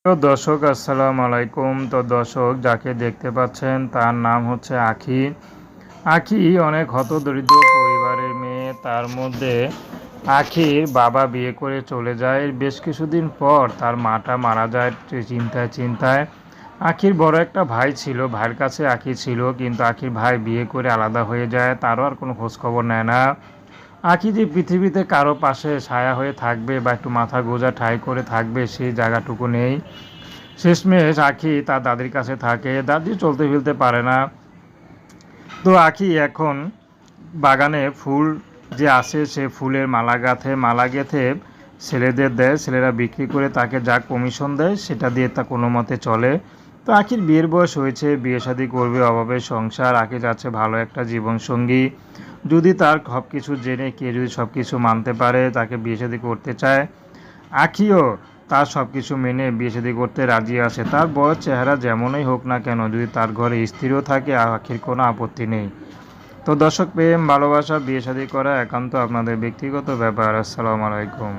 তো দর্শক আসসালামু আলাইকুম। তো দর্শক যাকে দেখতে পাচ্ছেন তার নাম হচ্ছে আখি। আখি অনেক হতদরিদ্র পরিবারের মেয়ে। তার মধ্যে আখির বাবা বিয়ে করে চলে যায়। বেশ কিছুদিন পর তার মাটা মারা যায় চিন্তায় চিন্তায়। আখির বড় একটা ভাই ছিল, ভাইয়ের কাছে আখি ছিল, কিন্তু আখির ভাই বিয়ে করে আলাদা হয়ে যায়, তারও আর কোনো খোঁজখবর নেয় না। আঁখি যে পৃথিবীতে কারো পাশে ছায়া হয়ে থাকবে বা একটু মাথা গোঁজা ঠাঁই করে থাকবে সেই জায়গাটুকু নেই। শেষমেশ আঁখি তার দাদির কাছে থাকে, দাদি চলতে ফিরতে পারে না। তো আঁখি এখন বাগানে ফুল যে আসে সে ফুলের মালা গেঁথে ছেলেদের দেয়, ছেলেরা বিক্রি করে তাকে যা কমিশন দেয় সেটা দিয়ে তা কোনো মতে চলে। তো আঁখির বিয়ের বয়স হয়েছে, বিয়ে শাদী করবে, অভাবের সংসার, আঁখি যাচ্ছে ভালো একটা জীবনসঙ্গী। যদি তার সব কিছু জেনে কে যদি সব কিছু মানতে পারে, তাকে বিয়ে শাদী করতে চায়, আঁখিও তার সব কিছু মেনে বিয়ে শাদী করতে রাজি আছে। তার বয়স চেহারা যেমনই হোক না কেন, যদি তার ঘরে স্ত্রীও থাকে আঁখির কোনো আপত্তি নেই। তো দর্শক, প্রেম ভালোবাসা বিয়ে শাদী করা একান্ত আপনাদের ব্যক্তিগত ব্যাপার। আসসালামু আলাইকুম।